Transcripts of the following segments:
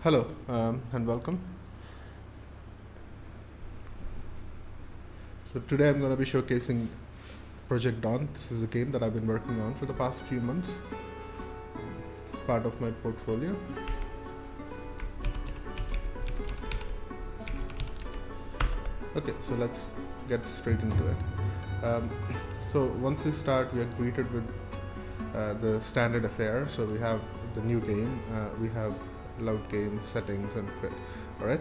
Hello and welcome. So today I'm going to be showcasing Project Dawn. This is a game that I've been working on for the past few months. It's part of my portfolio. Okay, so let's get straight into it. So once we start, we are greeted with the standard affair. So we have the new game, we have load game, settings, and quit. All right.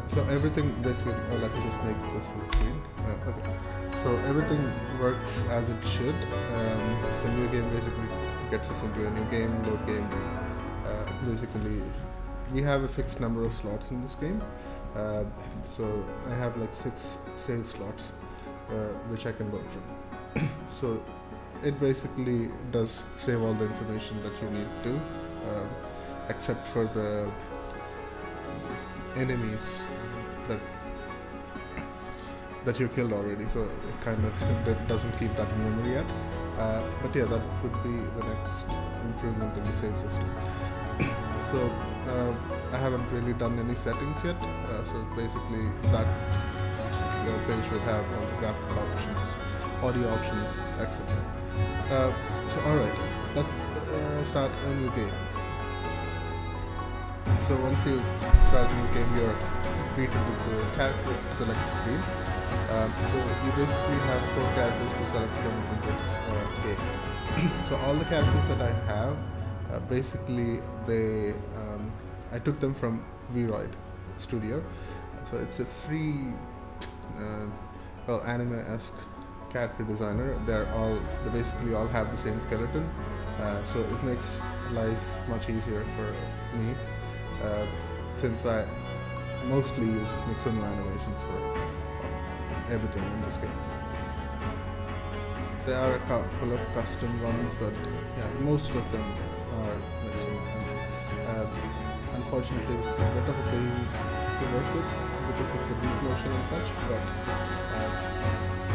So everything basically. Let me just make this full screen. Okay. So everything works as it should. So new game basically gets us into a new game, load game. Basically, we have a fixed number of slots in this game. So I have like 6 save slots, which I can work from. So it basically does save all the information that you need to, except for the enemies that you killed already. So it kind of doesn't keep that in memory yet. But yeah, that would be the next improvement in the save system. So I haven't really done any settings yet. So basically that page will have all the graphical options, audio options, etc. So alright, let's start a new game. So once you start a new game, you're greeted with the character select screen. So you basically have 4 characters to select from in this game. So all the characters that I have, basically I took them from v0.0.1 Studio. So it's a free, anime-esque character designer. They basically all have the same skeleton. So it makes life much easier for me, since I mostly use Mixamo animations for everything in this game. There are a couple of custom ones, but yeah, most of them are Mixamo. Unfortunately, it's a bit of a pain to work with because of the deep motion and such, but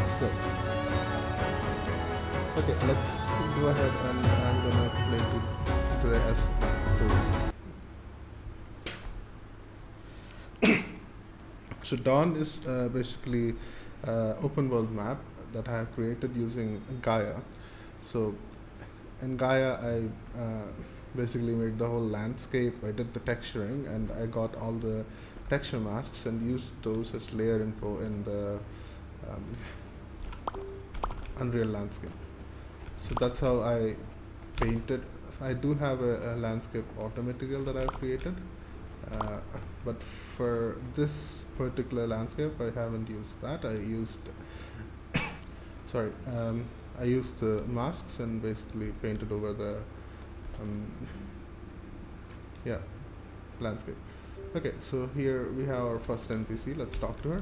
still. Okay, let's go ahead and I'm gonna play today as Toad. So Dawn is basically open world map that I have created using Gaia. So in Gaia, I basically made the whole landscape. I did the texturing, and I got all the texture masks and used those as layer info in the Unreal landscape. So that's how I painted. I do have a landscape auto material that I've created, but for this particular landscape, I haven't used that. I used I used the masks and basically painted over the landscape. Okay, so here we have our first NPC. Let's talk to her.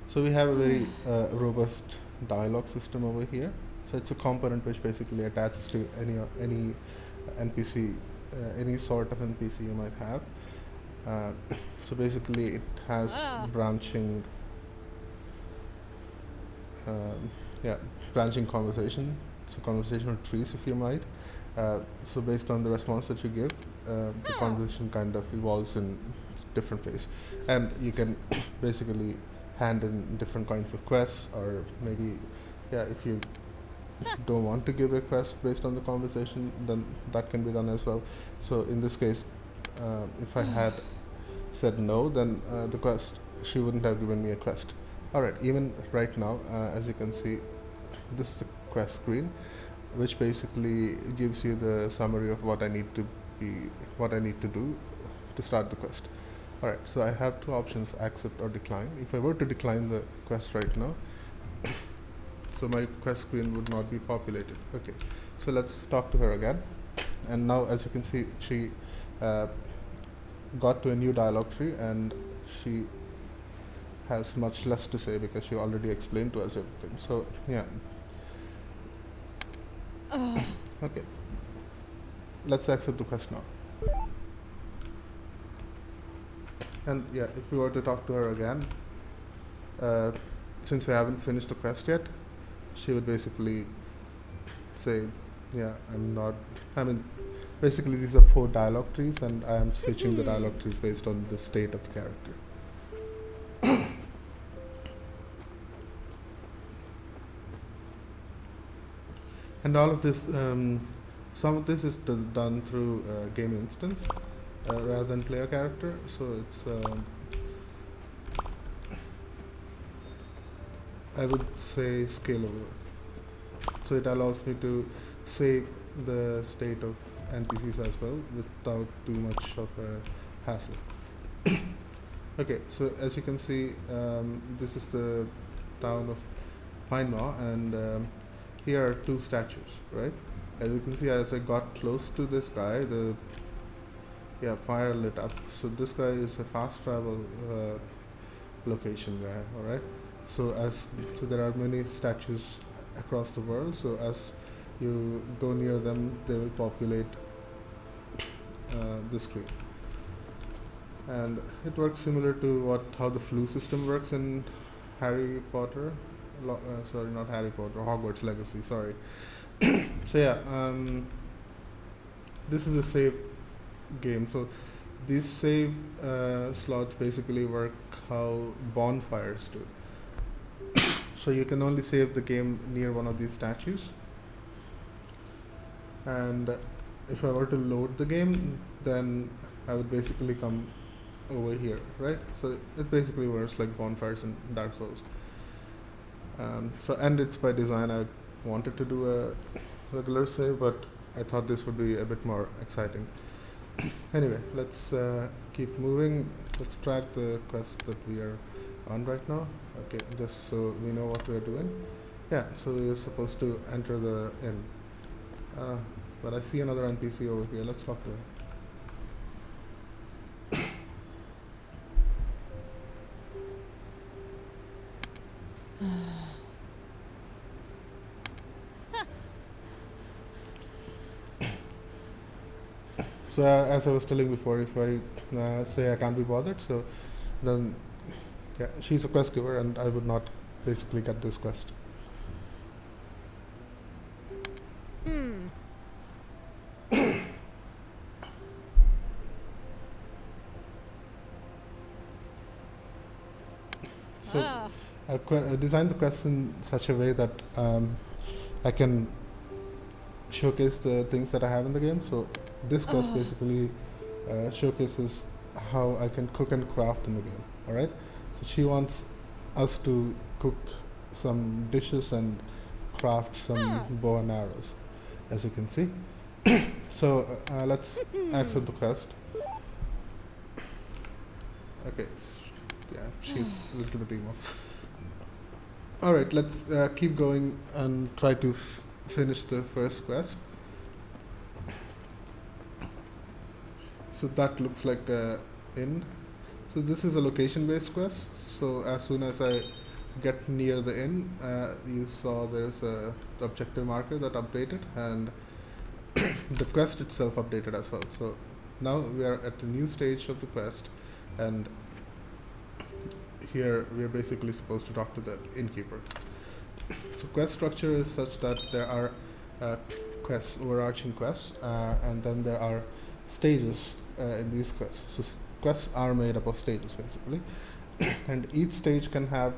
So we have a very robust dialogue system over here. So it's a component which basically attaches to any NPC, any sort of NPC you might have. So basically it has branching conversation. So conversational trees, if you might. So based on the response that you give, the conversation kind of evolves in different ways, and you can basically hand in different kinds of quests, or maybe if you don't want to give a quest based on the conversation, then that can be done as well. So in this case, if I had said no, then she wouldn't have given me a quest. Alright, even right now, as you can see, this is the quest screen, which basically gives you the summary of what I need to do to start the quest. Alright, so I have 2 options, accept or decline. If I were to decline the quest right now, so my quest screen would not be populated. Okay, so let's talk to her again. And now, as you can see, she got to a new dialogue tree, and she has much less to say because she already explained to us everything. So yeah. Okay, let's accept the quest now. And yeah, if we were to talk to her again, since we haven't finished the quest yet, she would basically say, yeah, I'm not, I mean, basically these are 4 dialogue trees, and I am switching the dialogue trees based on the state of the character. And all of this, some of this is done through game instance rather than player character, so it's I would say scalable. So it allows me to save the state of NPCs as well without too much of a hassle. Okay, so as you can see, this is the town of Pine Maw, and here are 2 statues, right? As you can see, as I got close to this guy, the fire lit up. So this guy is a fast travel location guy, all right? So there are many statues across the world. So as you go near them, they will populate the screen. And it works similar to how the flu system works in Harry Potter. Sorry, not Harry Potter, Hogwarts Legacy, sorry. So yeah, this is a save game. So these save slots basically work how bonfires do. So you can only save the game near one of these statues. And if I were to load the game, then I would basically come over here, right? So it basically works like bonfires in Dark Souls. And it's by design. I wanted to do a regular save, but I thought this would be a bit more exciting. Anyway, let's keep moving. Let's track the quest that we are on right now. Okay, just so we know what we are doing. Yeah, so we're supposed to enter the inn. But I see another NPC over here. Let's talk to him. So as I was telling before, if I say I can't be bothered, so then yeah, she's a quest giver, and I would not basically get this quest. So I designed the quest in such a way that I can showcase the things that I have in the game. So this quest basically showcases how I can cook and craft in the game. All right. So she wants us to cook some dishes and craft some bow and arrows, as you can see. So let's accept the quest. Okay. Yeah, she's a little bit emo. All right. Let's keep going and try to finish the first quest. So that looks like the inn. So this is a location-based quest. So as soon as I get near the inn, you saw there's a objective marker that updated, and the quest itself updated as well. So now we are at the new stage of the quest, and here we are basically supposed to talk to the innkeeper. So quest structure is such that there are quests, overarching quests, and then there are stages in these quests. So quests are made up of stages basically, and each stage can have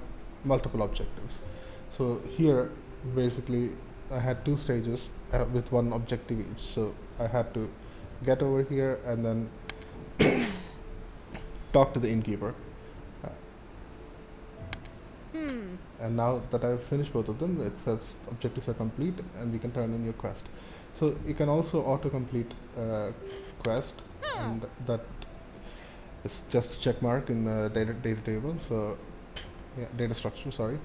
multiple objectives. So here basically I had 2 stages with 1 objective each. So I had to get over here and then talk to the innkeeper. And now that I've finished both of them, it says objectives are complete and we can turn in your quest. So you can also auto-complete quest, and that is just a check mark in the data table. So yeah, data structure, sorry.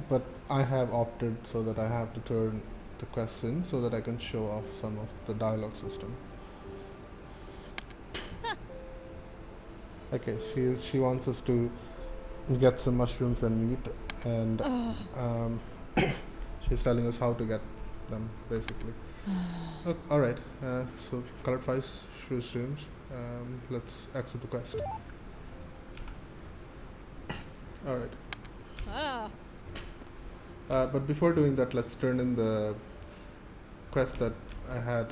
But I have opted so that I have to turn the quests in so that I can show off some of the dialogue system. Okay, she wants us to get some mushrooms and meat, and she's telling us how to get them basically. Okay, all right, so colored 5 mushrooms. Let's exit the quest. All right, But before doing that, let's turn in the quest that I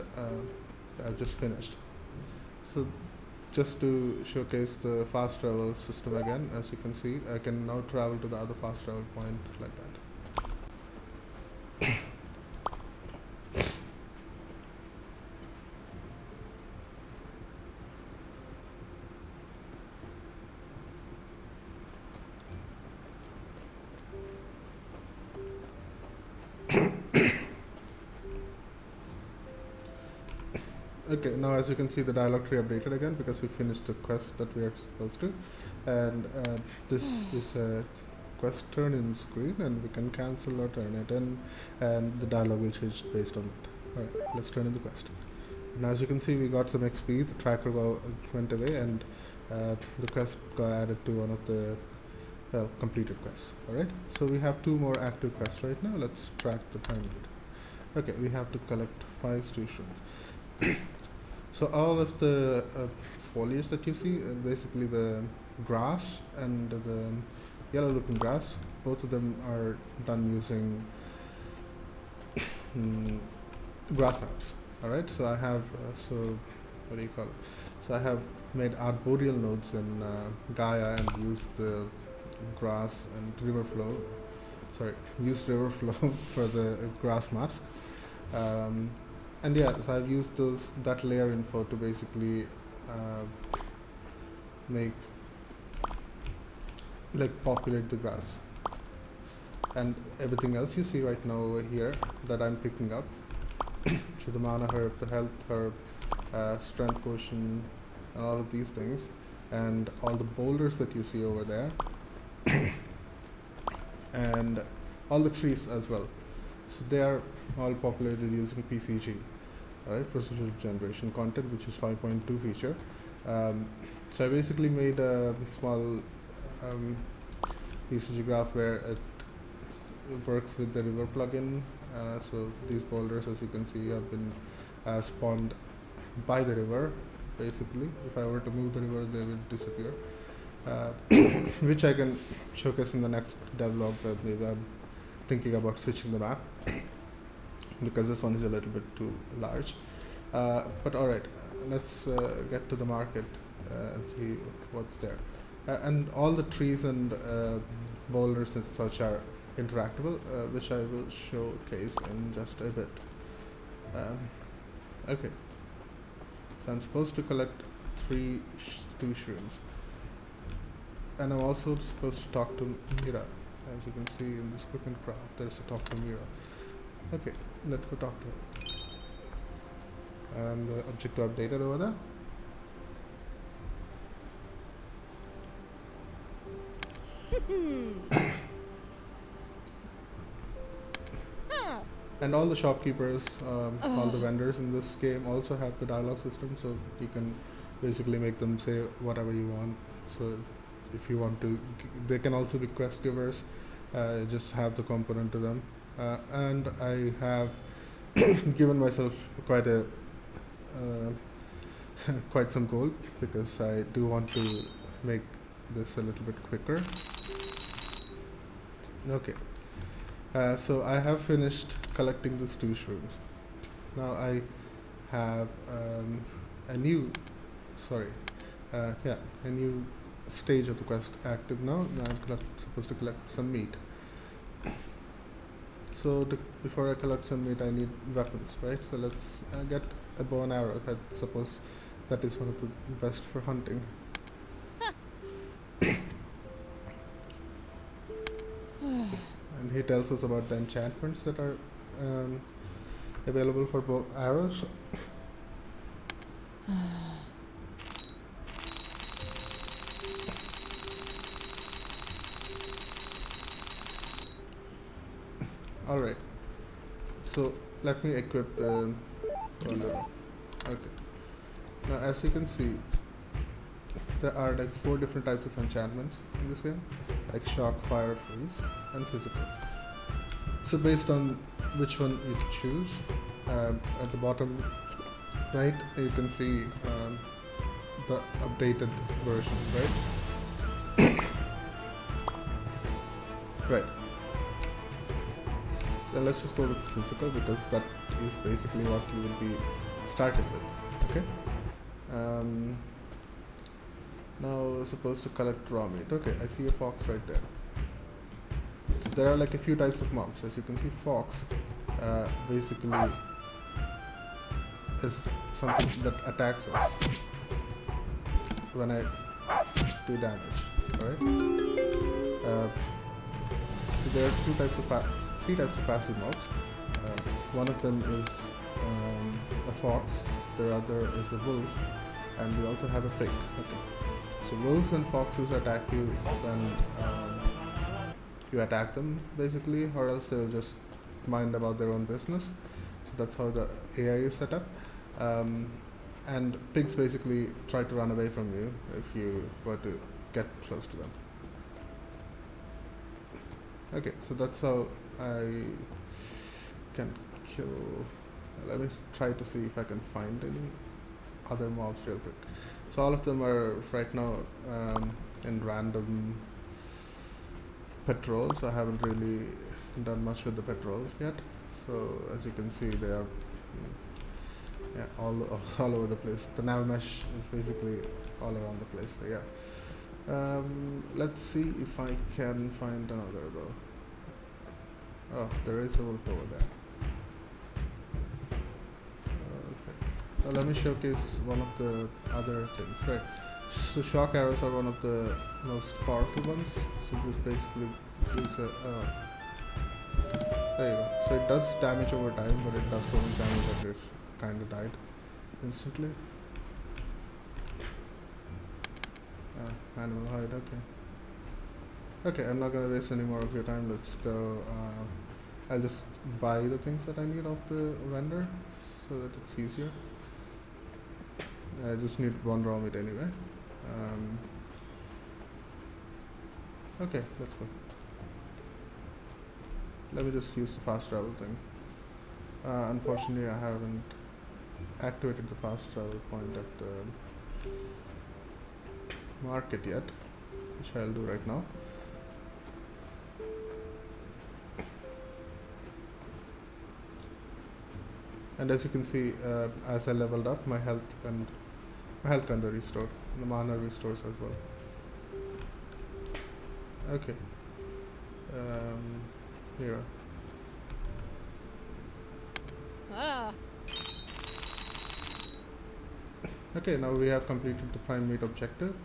just finished. So just to showcase the fast travel system again, as you can see, I can now travel to the other fast travel point like that. Okay, now as you can see, the dialog tree updated again because we finished the quest that we are supposed to, and this is a quest turn in screen, and we can cancel or turn it in, and the dialog will change based on that. Alright, let's turn in the quest. And as you can see, we got some XP, the tracker went away, and the quest got added to one of the completed quests. Alright, so we have 2 more active quests right now. Let's track the time limit. Okay, we have to collect 5 stew shrooms. So all of the foliage that you see, basically the grass and the yellow looking grass, both of them are done using grass maps. Alright, so I have, what do you call it? So I have made arboreal nodes in Gaia and used the grass and river flow, used river flow for the grass mask. And yeah, so I've used that layer info to basically populate the grass. And everything else you see right now over here that I'm picking up, so the mana herb, the health herb, strength potion, and all of these things, and all the boulders that you see over there, and all the trees as well. So they are all populated using PCG, alright, procedural generation content, which is 5.2 feature. So I basically made a small PCG graph where it works with the river plugin. So these boulders, as you can see, have been spawned by the river. Basically, if I were to move the river, they will disappear, which I can showcase in the next devlog. Maybe I'm thinking about switching the map because this one is a little bit too large. But alright, let's get to the market and see what's there. And all the trees and boulders and such are interactable, which I will showcase in just a bit. Okay, so I'm supposed to collect 3 stew shrooms, and I'm also supposed to talk to Mira. As you can see in this quick and craft, there's a talk to Mira. Okay, let's go talk to her. And the objective updated over there. And all the shopkeepers, all the vendors in this game also have the dialogue system, so you can basically make them say whatever you want. So if you want to, they can also be quest givers. Just have the component to them. And I have given myself quite some gold because I do want to make this a little bit quicker. Okay, so I have finished collecting the stew shrooms. Now I have a new stage of the quest active now. Now I'm supposed to collect some meat. So before I collect some meat, I need weapons, right? So let's get a bow and arrow. I suppose that is one of the best for hunting. And he tells us about the enchantments that are available for bow arrows. Alright, so let me equip the arrow. Okay, now as you can see, there are like 4 different types of enchantments in this game, like shock, fire, freeze, and physical. So based on which one you choose, at the bottom right you can see the updated version, right? Right. Then let's just go with physical because that is basically what you will be starting with. Okay. Now supposed to collect raw meat. Okay, I see a fox right there. There are like a few types of mobs. As you can see, fox basically is something that attacks us when I do damage. Alright. So there are three types of passive mobs. One of them is a fox. The other is a wolf, and we also have a pig. Okay. So wolves and foxes attack you when you attack them, basically, or else they'll just mind about their own business. So that's how the AI is set up. And pigs basically try to run away from you if you were to get close to them. Okay, so that's how I can kill. Let me try to see if I can find any other mobs real quick. So all of them are right now in random patrols. I haven't really done much with the patrols yet. So as you can see, they are all over the place. The nav mesh is basically all around the place. So yeah. Let's see if I can find another though. Oh, there is a wolf over there. Okay. Let me showcase one of the other things. Right. So shock arrows are one of the most powerful ones. So this basically gives a there you go. So it does damage over time, but it does so much damage that it kind of died instantly. Animal hide. Okay. Okay, I'm not gonna waste any more of your time. Let's go. I'll just buy the things that I need off the vendor so that it's easier. I just need one raw meat anyway. Okay, let's go. Let me just use the fast travel thing. Unfortunately, I haven't activated the fast travel point at the market yet, which I'll do right now. And as you can see, as I leveled up, my health kind of restored, and the mana restores as well. Okay. Here. Okay, now we have completed the prime meat objective.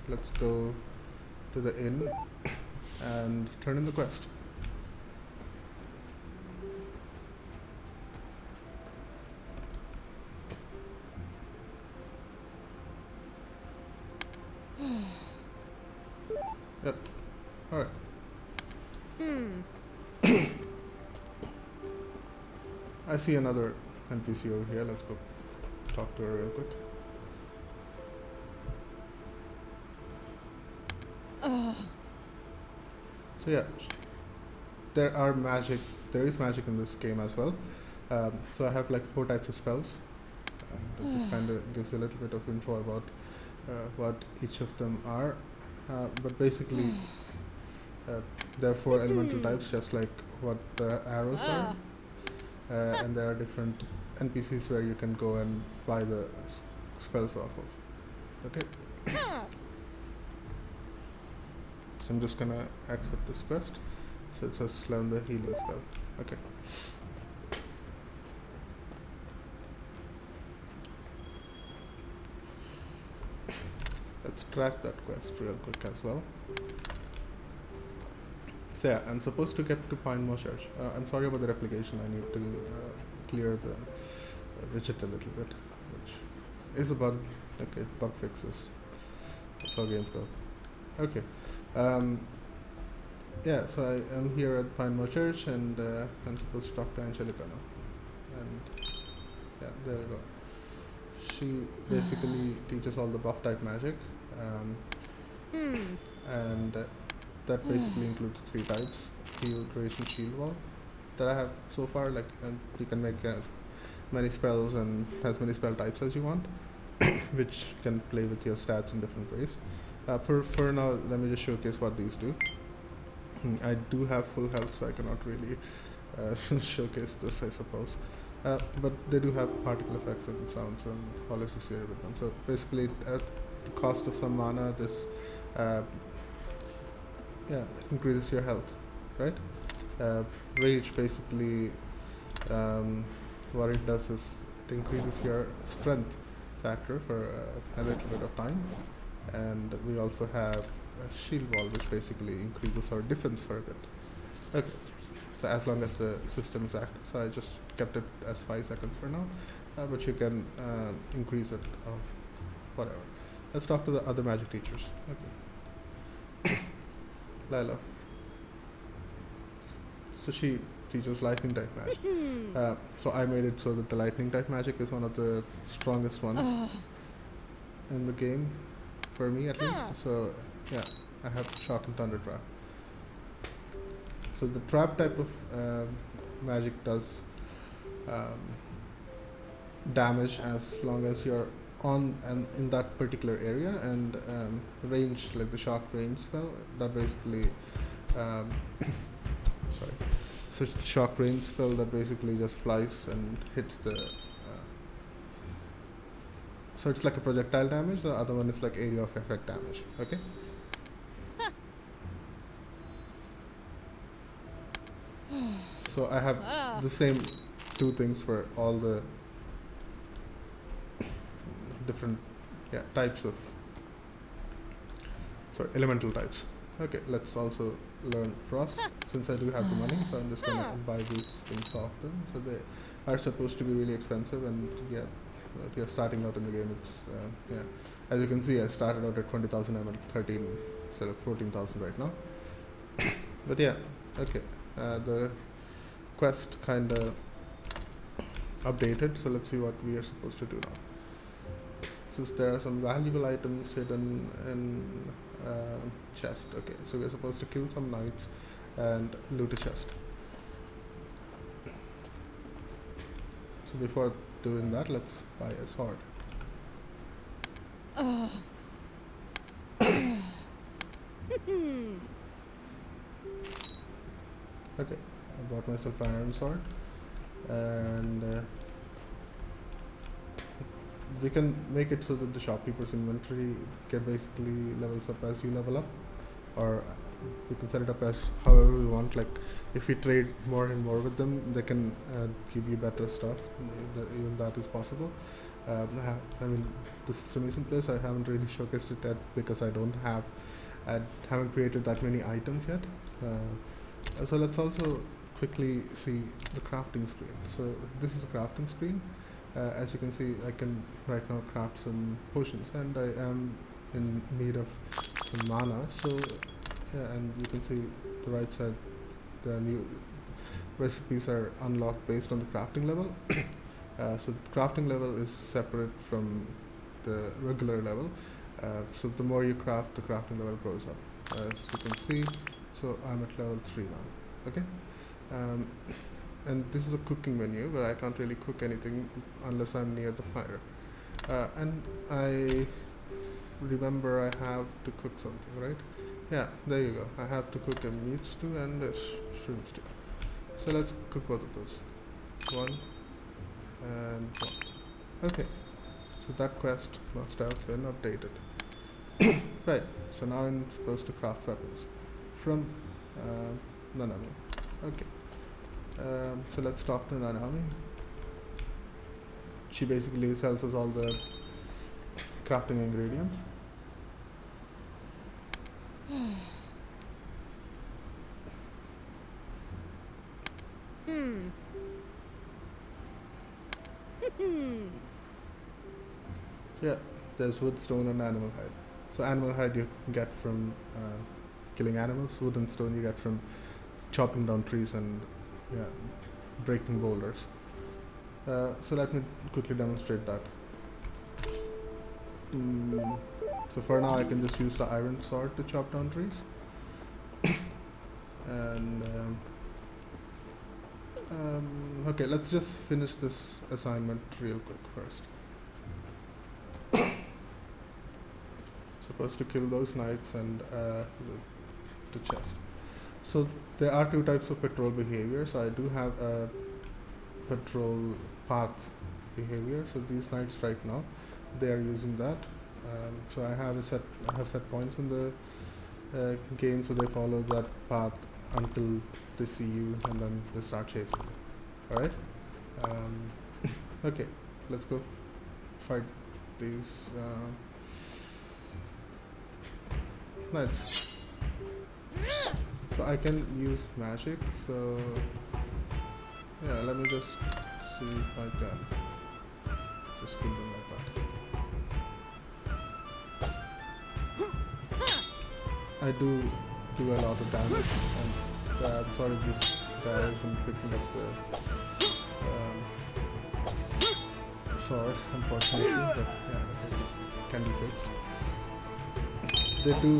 Let's go to the inn and turn in the quest. Yep. Alright. I see another NPC over here. Let's go talk to her real quick. So yeah, there is magic in this game as well. So I have like 4 types of spells, and it just kind of gives a little bit of info about what each of them are. But basically, there are 4 elemental types, just like what the arrows are. And there are different NPCs where you can go and buy the spells off of. Okay. So I'm just gonna accept this quest. So it says learn the healing spell. Okay. Let's track that quest real quick as well. So yeah, I'm supposed to get to Pinemore Church. I'm sorry about the replication. I need to clear the widget a little bit, which is a bug. Okay, bug fixes. That's how games go. Okay. Yeah, so I am here at Pinemore Church, and I'm supposed to talk to Angelica now. And yeah, there we go. She basically teaches all the buff type magic, and that basically includes 3 types: heal, rage, and shield wall that I have so far. Like, and you can make many spells and as many spell types as you want, which can play with your stats in different ways. For now, let me just showcase what these do. I do have full health, so I cannot really showcase this, I suppose. But they do have particle effects and sounds and all associated with them. So basically, at the cost of some mana, this uh, increases your health, right? Rage basically, what it does is it increases your strength factor for a little bit of time, and we also have a shield wall, which basically increases our defense for a bit. Okay, so as long as the system is active, so I just kept it as 5 seconds for now, but you can increase it, whatever. Let's talk to the other magic teachers. Okay, Lila. So she teaches lightning type magic. So I made it so that the lightning type magic is one of the strongest ones in the game, for me at least. So yeah, I have shock and thunder trap. So the trap type of magic does damage as long as you're on and in that particular area, and range, like the shock range spell, that basically sorry. So shock range spell that basically just flies and hits the. So it's like a projectile damage. The other one is like area of effect damage. Okay. So I have the same two things for all the different types of elemental types. Okay, let's also learn frost, since I do have the money, so I'm just gonna buy these things often. So they are supposed to be really expensive, and if you're starting out in the game, it's as you can see, I started out at 20,000. I'm at 13 instead of 14,000 right now. But yeah, okay, the quest kind of updated, so let's see what we are supposed to do now. Since there are some valuable items hidden in chest. Okay, so we're supposed to kill some knights and loot a chest. So before doing that, let's buy a sword. Okay, I bought myself an iron sword, and we can make it so that the shopkeeper's inventory basically levels up as you level up, or we can set it up as however we want. Like if we trade more and more with them, they can give you better stuff. Even that is possible. I mean, the system is in place. I haven't really showcased it yet because I haven't created that many items yet. So let's also quickly see the crafting screen. So this is a crafting screen. As you can see, I can right now craft some potions, and I am in need of some mana. So yeah, and you can see the right side, the new recipes are unlocked based on the crafting level. So the crafting level is separate from the regular level. So the more you craft, the crafting level grows up. As you can see, so I'm at level 3 now. Okay. And this is a cooking menu, but I can't really cook anything unless I'm near the fire. And I remember I have to cook something, right? Yeah, there you go. I have to cook a meat stew and a shrimp stew. So let's cook both of those. 1 and 1. Okay, so that quest must have been updated. Right, so now I'm supposed to craft weapons from Nanami. Okay. So let's talk to Nanami. She basically sells us all the crafting ingredients. Yeah, there's wood, stone, and animal hide. So animal hide you get from killing animals. Wood and stone you get from chopping down trees and breaking boulders. So let me quickly demonstrate that. So for now I can just use the iron sword to chop down trees. And okay, let's just finish this assignment real quick first. Supposed to kill those knights and the chest. So there are two types of patrol behavior. So I do have a patrol path behavior. So these knights right now, they are using that. So I have set points in the game, so they follow that path until they see you, and then they start chasing you. All right. Um, okay, let's go fight these knights. So I can use magic. So yeah, let me just see if I can just kill them like that. I do a lot of damage, and I'm sorry this guy isn't picking up the sword, unfortunately, but yeah, it can be fixed. They do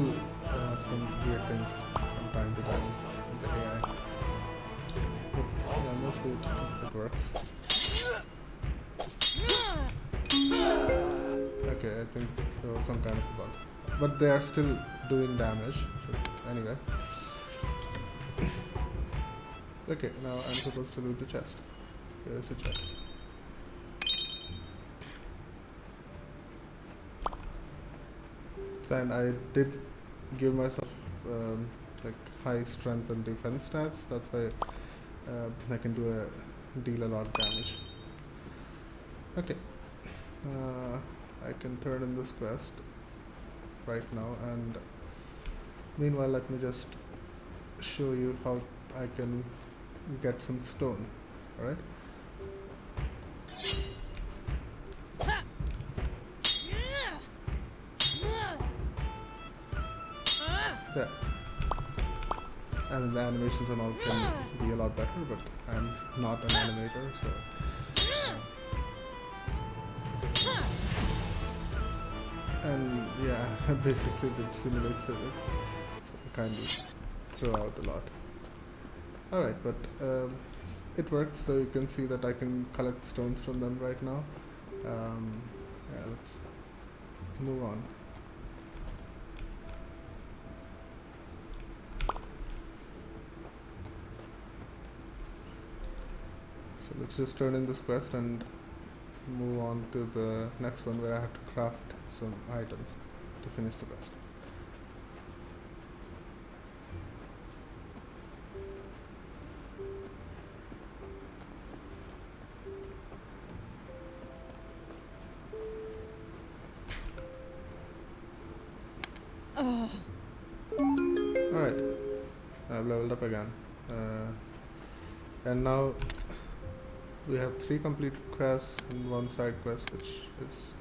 some weird things from time to time with the AI, but yeah, mostly it works. Okay, I think there was some kind of bug, but they are still doing damage. So anyway, okay, now I'm supposed to loot the chest. Here is a chest. Then I did give myself like high strength and defense stats. That's why I can deal a lot of damage. Okay, I can turn in this quest right now, and meanwhile let me just show you how I can get some stone. All right. There. And the animations and all can be a lot better, but I'm not an animator, so and yeah, I basically did simulate physics, so I kind of throw out a lot. Alright, but it works, so you can see that I can collect stones from them right now. Yeah, let's move on. So let's just turn in this quest and move on to the next one, where I have to craft some items to finish the quest. Alright, I've leveled up again. And now we have 3 completed quests and 1 side quest, which is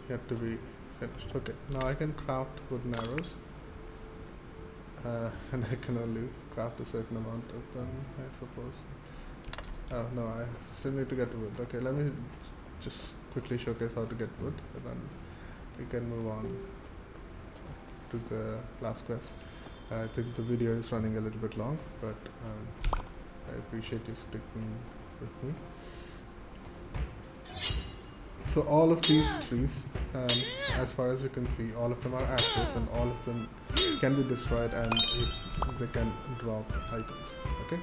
yet to be finished. Okay, now I can craft wooden arrows, and I can only craft a certain amount of them, I suppose. Oh no, I still need to get wood. Okay, let me just quickly showcase how to get wood, and then we can move on to the last quest. I think the video is running a little bit long, but I appreciate you sticking with me. So all of these trees, as far as you can see, all of them are active, and all of them can be destroyed, and they can drop items. Okay.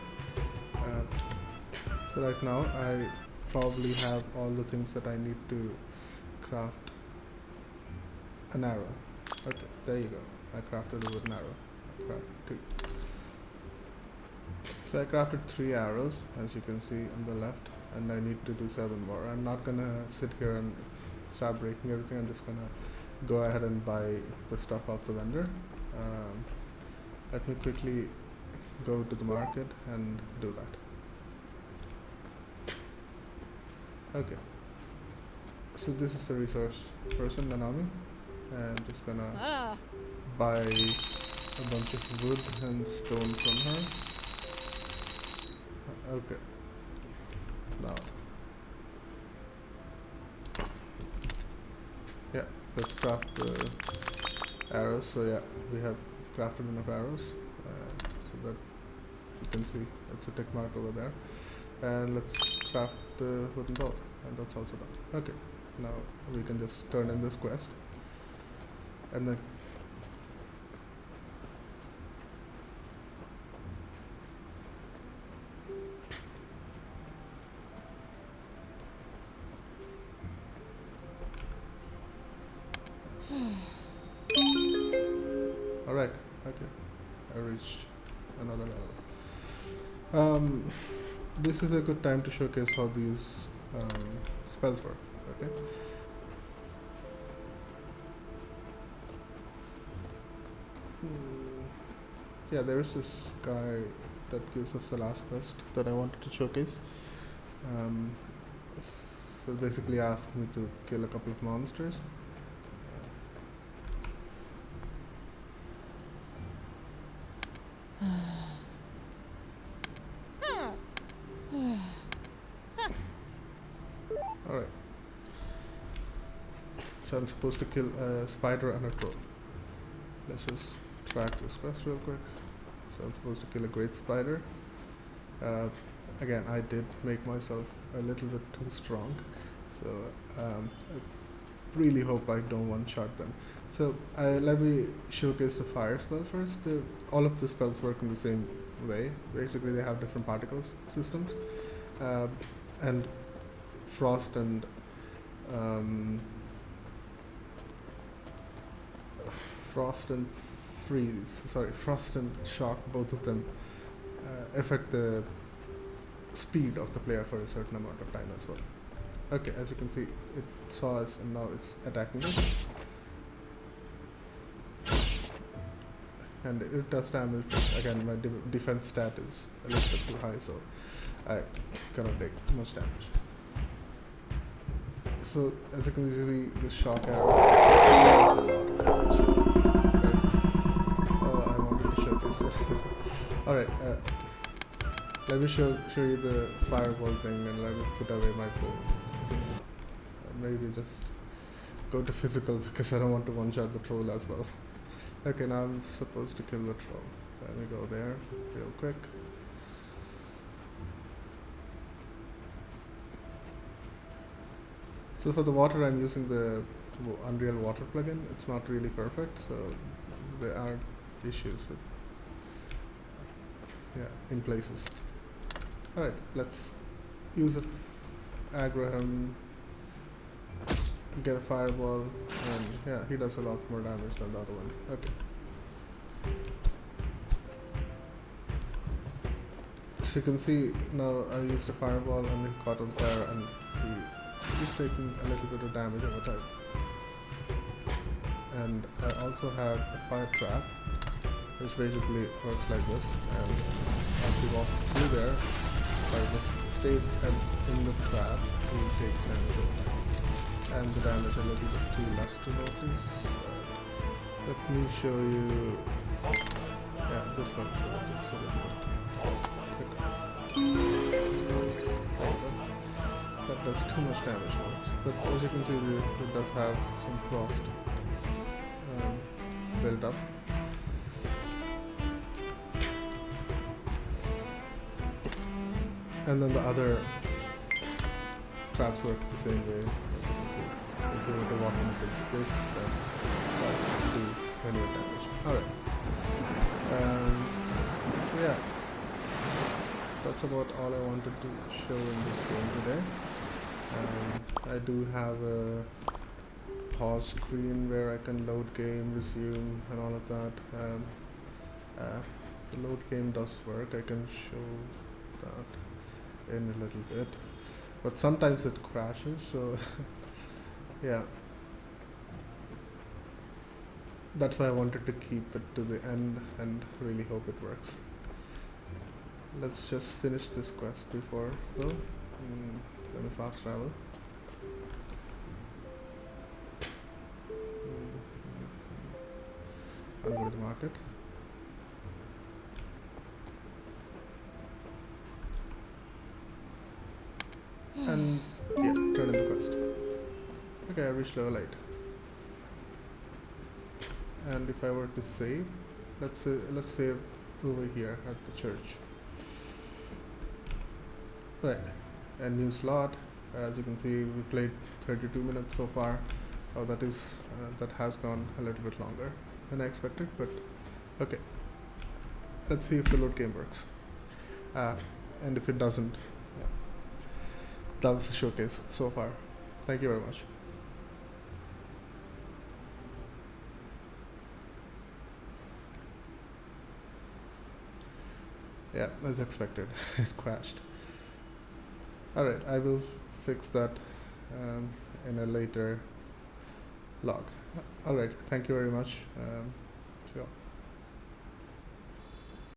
So right now I probably have all the things that I need to craft an arrow. Okay, there you go. I crafted a wooden arrow. I crafted 2. So I crafted 3 arrows, as you can see on the left, and I need to do 7 more. I'm not gonna sit here and start breaking everything. I'm just gonna go ahead and buy the stuff off the vendor. Let me quickly go to the market and do that. Okay. So this is the resource person, Nanami. I'm just gonna buy a bunch of wood and stone from her. Okay. Now, yeah, let's craft the arrows. So yeah, we have crafted enough arrows, so that you can see it's a tick mark over there. And let's craft the wooden bow, and that's also done. Okay, now we can just turn in this quest, and then right. Okay. I reached another level. This is a good time to showcase how these spells work. Okay. Yeah, there is this guy that gives us the last quest that I wanted to showcase. Um, so basically asked me to kill a couple of monsters. Alright. So I'm supposed to kill a spider and a troll. Let's just track this quest real quick. So I'm supposed to kill a great spider. Again, I did make myself a little bit too strong. So I really hope I don't one-shot them. So let me showcase the fire spell first. All of the spells work in the same way. Basically, they have different particles systems. And frost and frost and shock, both of them affect the speed of the player for a certain amount of time as well. Okay, as you can see, it saw us and now it's attacking us. And it does damage. Again, my defense stat is a little bit too high, so I cannot take much damage. So, as you can see, the shock arrow does a lot of damage. Oh, I wanted to showcase it. Alright, let me show you the fireball thing and let me put away my bow. Maybe just go to physical because I don't want to one-shot the troll as well. Okay, now I'm supposed to kill the troll. Let me go there real quick. So for the water, I'm using the Unreal Water plugin. It's not really perfect, so there are issues with in places. Alright, let's use aggro him, get a fireball, and yeah, he does a lot more damage than the other one. Okay. So you can see now I used a fireball and he caught on fire and he's taking a little bit of damage over time. And I also have a fire trap, which basically works like this, and as he walks through there, if I just stays in the trap, he takes damage over time. And the damage a little bit too less to notice. Let me show you. Yeah, this one. It's a little bit quicker. That does too much damage now. But as you can see, it does have some frost built up. And then the other traps work the same way. If you were to walk into this, then that will do plenty of damage. Alright. Yeah. That's about all I wanted to show in this game today. I do have a pause screen where I can load game, resume, and all of that. The load game does work. I can show that in a little bit. But sometimes it crashes, so yeah. That's why I wanted to keep it to the end and really hope it works. Let's just finish this quest before though. Let me fast travel. I'll go to the market. And yeah, turn in the quest. Okay, I reached level 8. And if I were to save, let's save over here at the church. Right, and new slot. As you can see, we played 32 minutes so far. Oh, that has gone a little bit longer than I expected, but okay. Let's see if the load game works. And if it doesn't, yeah. That was the showcase so far. Thank you very much. Yeah, as expected, it crashed. All right, I will fix that in a later log. All right, thank you very much. See you all.